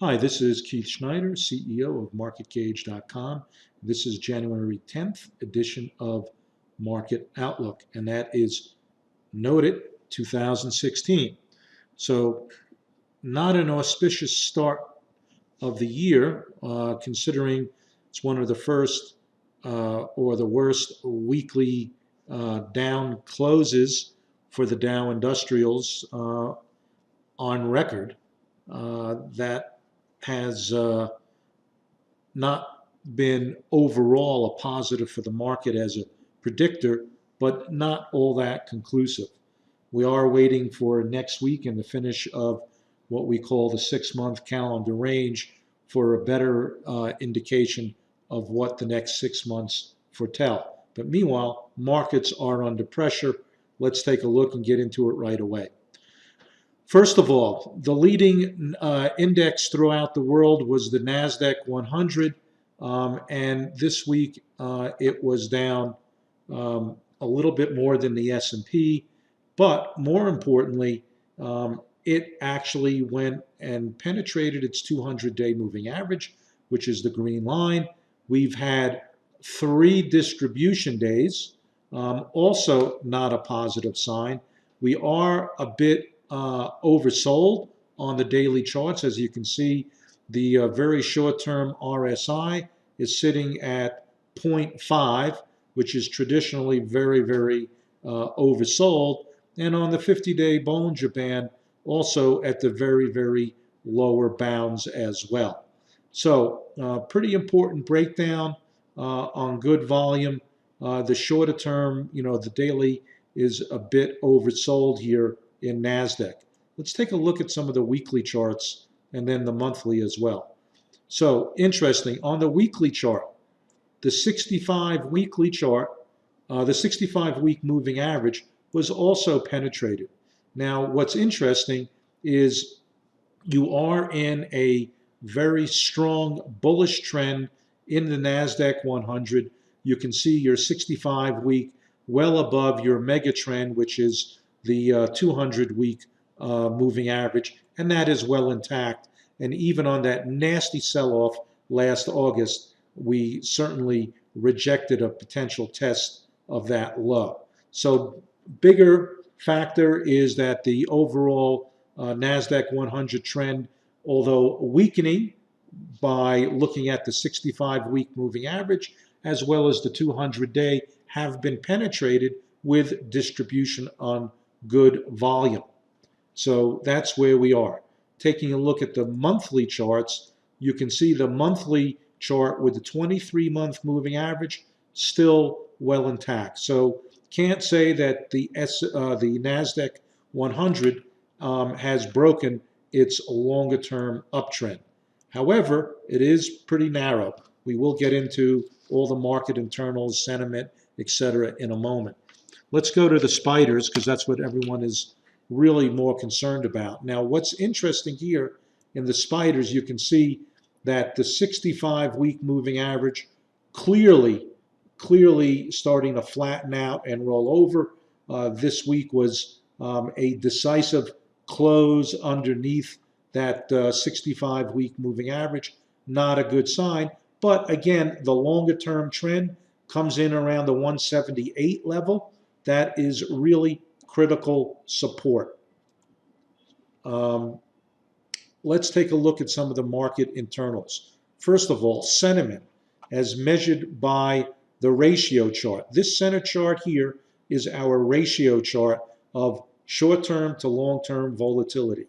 Hi, this is Keith Schneider, CEO of MarketGauge.com. This is January 10th edition of Market Outlook, and that is noted 2016. So not an auspicious start of the year, considering it's one of the first or the worst weekly down closes for the Dow Industrials on record. That has not been overall a positive for the market as a predictor, but not all that conclusive. We are waiting for next week and the finish of what we call the 6-month calendar range for a better indication of what the next 6 months foretell. But meanwhile, markets are under pressure. Let's take a look and get into it right away. First of all, the leading index throughout the world was the NASDQ 100, and this week it was down a little bit more than the S&P, but more importantly, it actually went and penetrated its 200-day moving average, which is the green line. We've had 3 distribution days, also not a positive sign. We are a bit oversold on the daily charts. As you can see, the very short-term RSI is sitting at 0.5, which is traditionally very, very oversold. And on the 50-day Bollinger Band, also at the very, very lower bounds as well. So pretty important breakdown on good volume. The shorter term, the daily is a bit oversold here in NASDAQ. Let's take a look at some of the weekly charts and then the monthly as well. So interesting, on the weekly chart, the 65 weekly chart, the 65-week moving average was also penetrated. Now, what's interesting is you are in a very strong bullish trend in the NASDAQ 100. You can see your 65-week well above your mega trend, which is the 200-week moving average, and that is well intact. And even on that nasty sell-off last August, we certainly rejected a potential test of that low. So bigger factor is that the overall NASDAQ 100 trend, although weakening by looking at the 65-week moving average, as well as the 200-day, have been penetrated with distribution on good volume. So that's where we are. Taking a look at the monthly charts, you can see the monthly chart with the 23-month moving average still well intact. So can't say that the NASDAQ 100 has broken its longer-term uptrend. However, it is pretty narrow. We will get into all the market internals, sentiment, etc. in a moment. Let's go to the spiders because that's what everyone is really more concerned about. Now, what's interesting here in the spiders, you can see that the 65-week moving average clearly starting to flatten out and roll over. This week was a decisive close underneath that 65-week moving average. Not a good sign. But again, the longer-term trend comes in around the 178 level. That is really critical support. Let's take a look at some of the market internals. First of all, sentiment as measured by the ratio chart. This center chart here is our ratio chart of short-term to long-term volatility.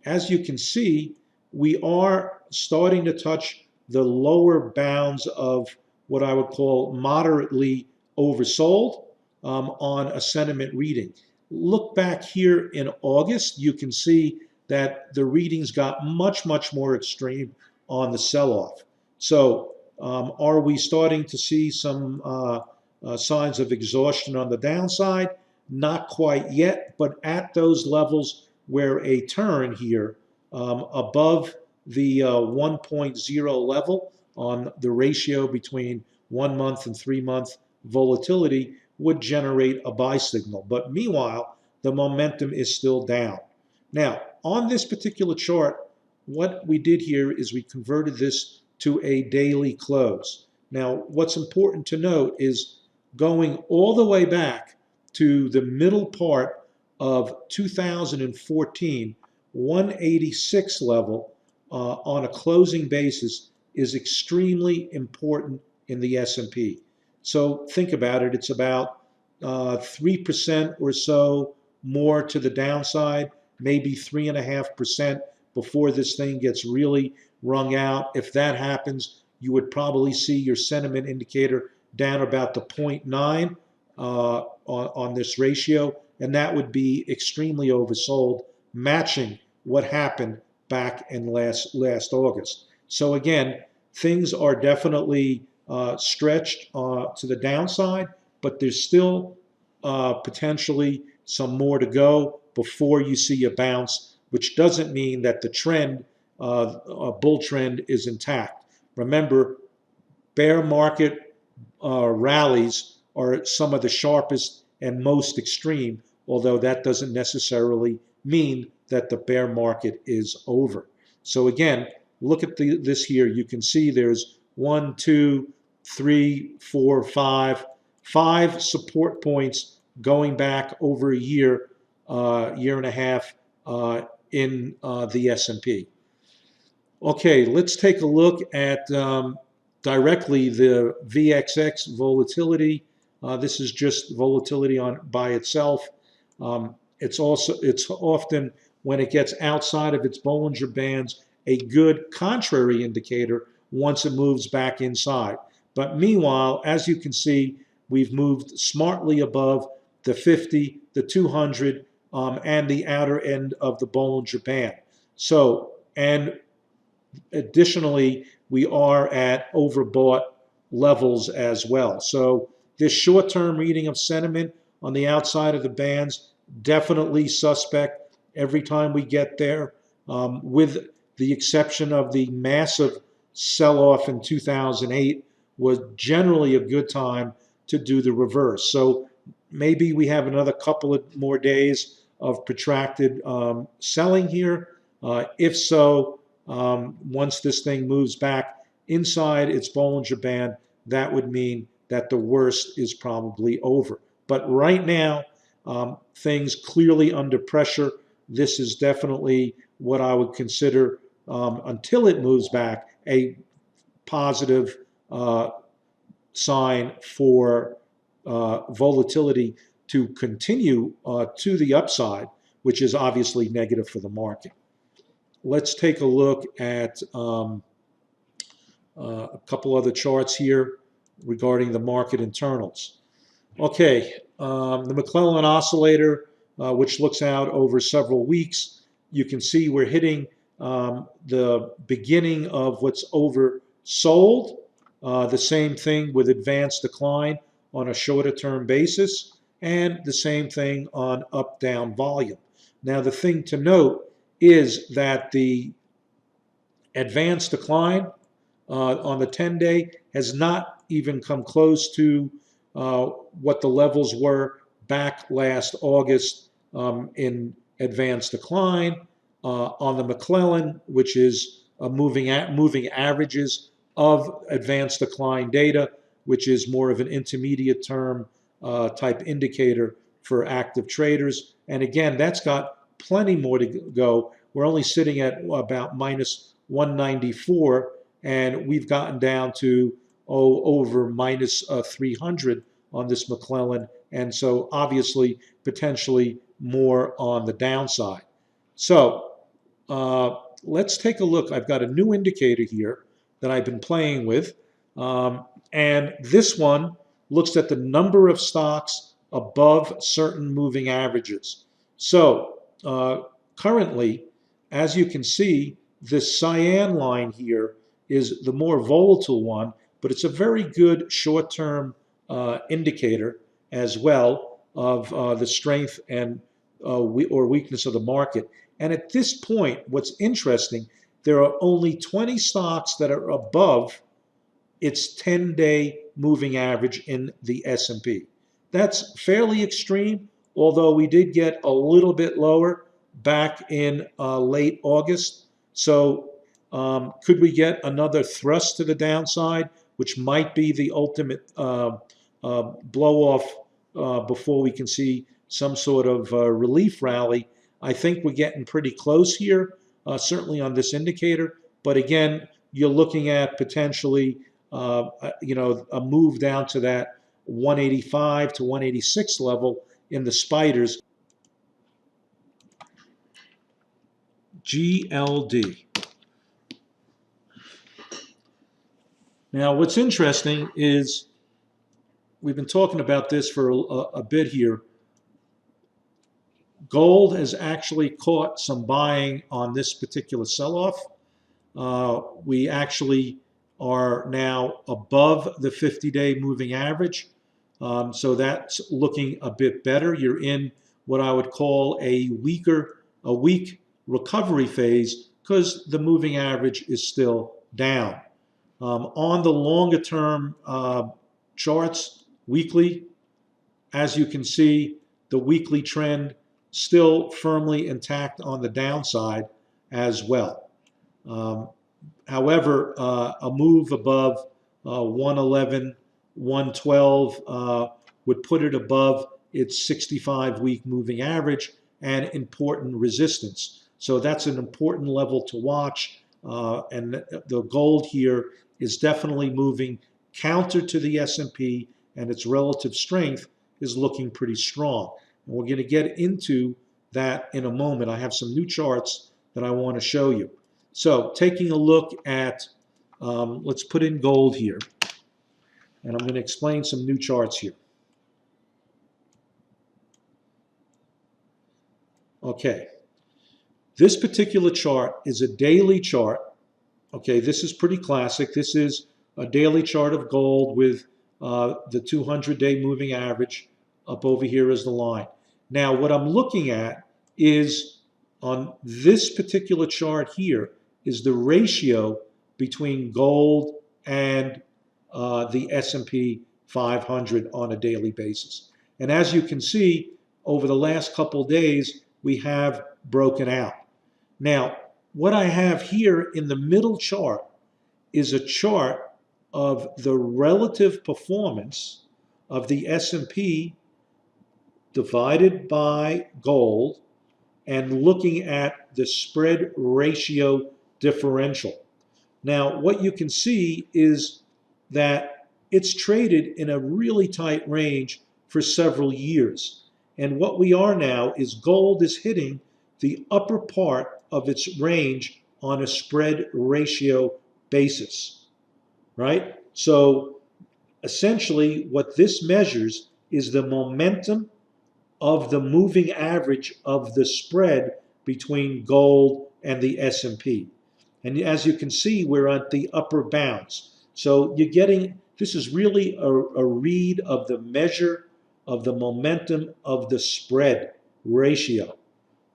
As you can see, we are starting to touch the lower bounds of what I would call moderately oversold on a sentiment reading. Look back here in August, you can see that the readings got much, much more extreme on the sell-off. So are we starting to see some signs of exhaustion on the downside? Not quite yet, but at those levels where a turn here above the 1.0 level on the ratio between 1-month and 3-month volatility would generate a buy signal. But meanwhile, the momentum is still down. Now, on this particular chart, what we did here is we converted this to a daily close. Now, what's important to note is going all the way back to the middle part of 2014, 186 level on a closing basis is extremely important in the S&P. So think about it. It's about 3% or so more to the downside, maybe 3.5% before this thing gets really wrung out. If that happens, you would probably see your sentiment indicator down about the 0.9 on this ratio, and that would be extremely oversold, matching what happened back in last August. So again, things are definitely stretched to the downside, but there's still potentially some more to go before you see a bounce, which doesn't mean that the trend, bull trend, is intact. Remember, bear market rallies are some of the sharpest and most extreme, although that doesn't necessarily mean that the bear market is over. So again, look at this here. You can see there's 1, 2, 3, 4, 5 support points going back over a year, year and a half in the S&P. Okay, let's take a look at directly the VXX volatility. This is just volatility by itself. It's often, when it gets outside of its Bollinger Bands, a good contrary indicator once it moves back inside. But meanwhile, as you can see, we've moved smartly above the 50, the 200, and the outer end of the Bollinger Band. So, and additionally, we are at overbought levels as well. So this short-term reading of sentiment on the outside of the bands, definitely suspect every time we get there, with the exception of the massive sell-off in 2008, was generally a good time to do the reverse. So maybe we have another couple of more days of protracted selling here. If so, once this thing moves back inside its Bollinger Band, that would mean that the worst is probably over. But right now, things clearly under pressure. This is definitely what I would consider, until it moves back, a positive sign for volatility to continue to the upside, which is obviously negative for the market. Let's take a look at a couple other charts here regarding the market internals. Okay, the McClellan oscillator, which looks out over several weeks, you can see we're hitting the beginning of what's oversold. The same thing with advanced decline on a shorter term basis, and the same thing on up-down volume. Now, the thing to note is that the advanced decline on the 10-day has not even come close to what the levels were back last August in advanced decline. On the McClellan, which is moving averages of advanced decline data, which is more of an intermediate term type indicator for active traders. And again, that's got plenty more to go. We're only sitting at about minus 194, and we've gotten down to over minus 300 on this McClellan, and so obviously potentially more on the downside. So let's take a look. I've got a new indicator here that I've been playing with, and this one looks at the number of stocks above certain moving averages. So currently, as you can see, this cyan line here is the more volatile one, but it's a very good short-term indicator as well of the strength and or weakness of the market. And at this point, what's interesting, there are only 20 stocks that are above its 10-day moving average in the S&P. That's fairly extreme, although we did get a little bit lower back in late August. So could we get another thrust to the downside, which might be the ultimate blow off before we can see some sort of relief rally? I think we're getting pretty close here, certainly on this indicator. But again, you're looking at potentially, a move down to that 185 to 186 level in the spiders. GLD. Now, what's interesting is we've been talking about this for a bit here. Gold has actually caught some buying on this particular sell-off. We actually are now above the 50-day moving average. So that's looking a bit better. You're in what I would call a weak recovery phase because the moving average is still down. On the longer term charts, weekly, as you can see, the weekly trend still firmly intact on the downside as well. However, a move above 111, 112 would put it above its 65-week moving average and important resistance. So that's an important level to watch. And the gold here is definitely moving counter to the S&P, and its relative strength is looking pretty strong. And we're going to get into that in a moment. I have some new charts that I want to show you. So taking a look at, let's put in gold here, and I'm going to explain some new charts here. Okay, this particular chart is a daily chart. Okay, this is pretty classic. This is a daily chart of gold with the 200-day moving average up over here as the line. Now, what I'm looking at is on this particular chart here is the ratio between gold and the S&P 500 on a daily basis. And as you can see, over the last couple days, we have broken out. Now, what I have here in the middle chart is a chart of the relative performance of the S&P divided by gold and looking at the spread ratio differential. Now, what you can see is that it's traded in a really tight range for several years. And what we are now is gold is hitting the upper part of its range on a spread ratio basis, right? So essentially what this measures is the momentum of the moving average of the spread between gold and the S&P. And as you can see, we're at the upper bounds. So you're getting, this is really a read of the measure of the momentum of the spread ratio,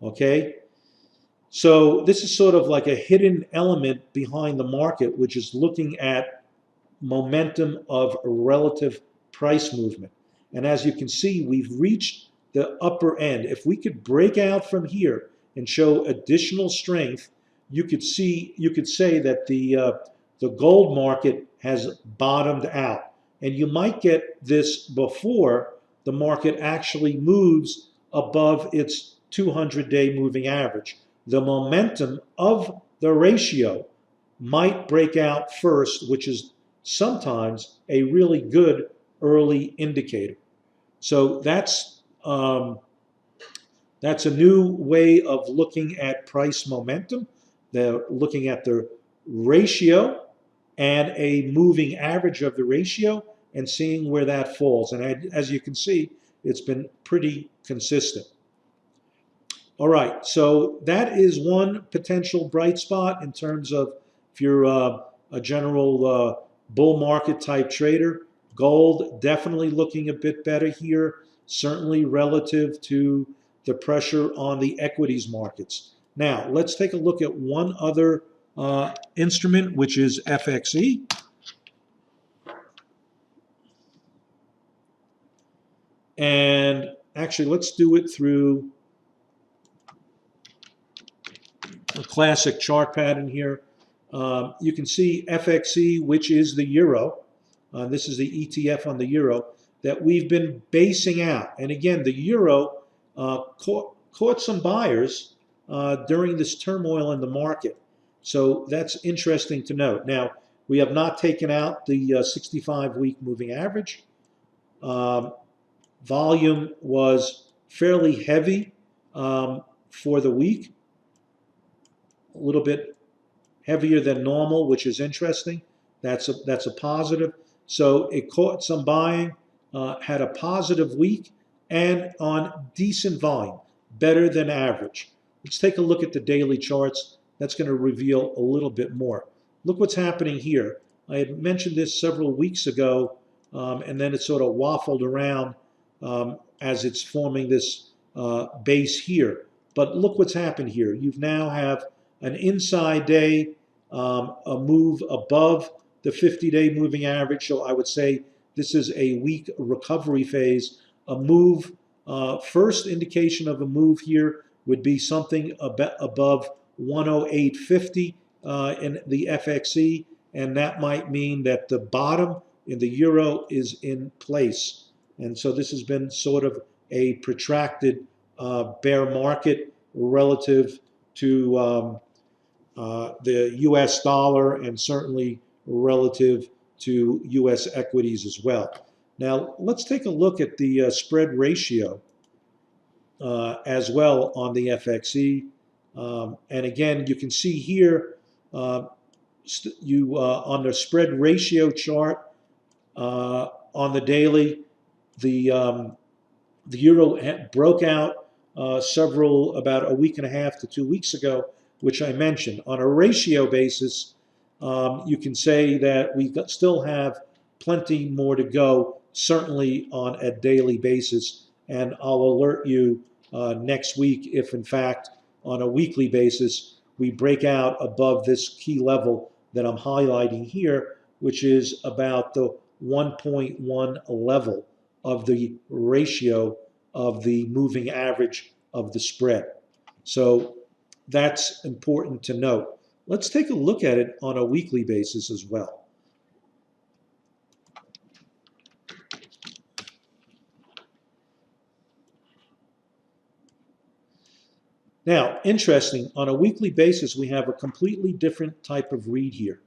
okay? So this is sort of like a hidden element behind the market, which is looking at momentum of relative price movement. And as you can see, we've reached the upper end. If we could break out from here and show additional strength, you could say that the gold market has bottomed out. And you might get this before the market actually moves above its 200-day moving average. The momentum of the ratio might break out first, which is sometimes a really good early indicator. So that's a new way of looking at price momentum. They're looking at the ratio and a moving average of the ratio and seeing where that falls. And as you can see, it's been pretty consistent. All right, so that is one potential bright spot in terms of if you're a general bull market type trader. Gold definitely looking a bit better here, certainly relative to the pressure on the equities markets. Now, let's take a look at one other instrument, which is FXE. And actually, let's do it through a classic chart pattern here. You can see FXE, which is the euro. This is the ETF on the euro that we've been basing out. And again, the euro caught some buyers during this turmoil in the market. So that's interesting to note. Now, we have not taken out the 65-week moving average. Volume was fairly heavy for the week, a little bit heavier than normal, which is interesting. That's a positive. So it caught some buying, had a positive week, and on decent volume, better than average. Let's take a look at the daily charts. That's going to reveal a little bit more. Look what's happening here. I had mentioned this several weeks ago, and then it sort of waffled around as it's forming this base here. But look what's happened here. You now have an inside day, a move above the 50-day moving average. So I would say this is a weak recovery phase. A move, first indication of a move here would be something above 108.50 in the FXE, and that might mean that the bottom in the euro is in place. And so this has been sort of a protracted bear market relative to the US dollar and certainly relative to US equities as well. Now, let's take a look at the spread ratio as well on the FXE. And again, you can see here, on the spread ratio chart on the daily, the euro broke out about a week and a half to 2 weeks ago, which I mentioned. On a ratio basis, you can say that we still have plenty more to go, certainly on a daily basis. And I'll alert you next week if, in fact, on a weekly basis, we break out above this key level that I'm highlighting here, which is about the 1.1 level of the ratio of the moving average of the spread. So that's important to note. Let's take a look at it on a weekly basis as well. Now, interesting, on a weekly basis, we have a completely different type of read here.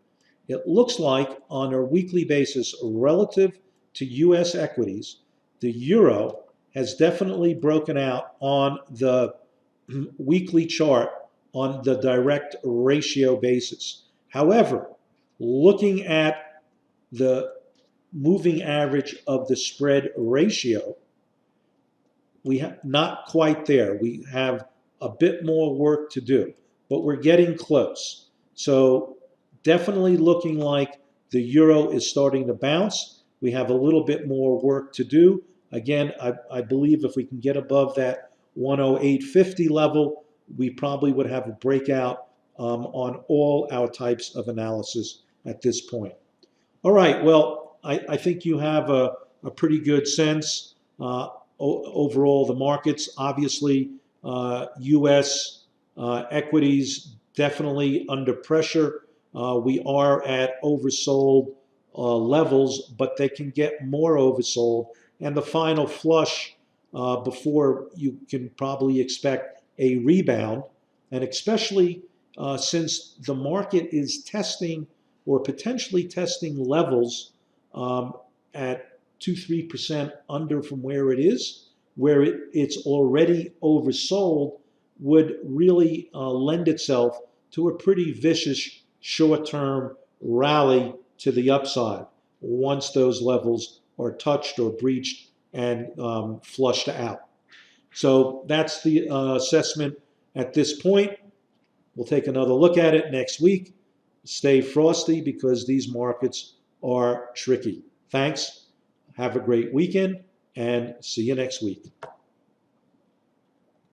It looks like on a weekly basis, relative to US equities, the euro has definitely broken out on the weekly chart on the direct ratio basis. However, looking at the moving average of the spread ratio, we have not quite there. We have a bit more work to do, but we're getting close. So definitely looking like the euro is starting to bounce. We have a little bit more work to do. Again, I believe if we can get above that 108.50 level, we probably would have a breakout on all our types of analysis at this point. All right, well, I think you have a pretty good sense overall the markets. Obviously, U.S. Equities definitely under pressure. We are at oversold levels, but they can get more oversold. And the final flush before you can probably expect a rebound, and especially since the market is testing or potentially testing levels at 2-3% under from where it is, where it's already oversold, would really lend itself to a pretty vicious short-term rally to the upside once those levels are touched or breached and flushed out. So that's the assessment at this point. We'll take another look at it next week. Stay frosty because these markets are tricky. Thanks. Have a great weekend and see you next week.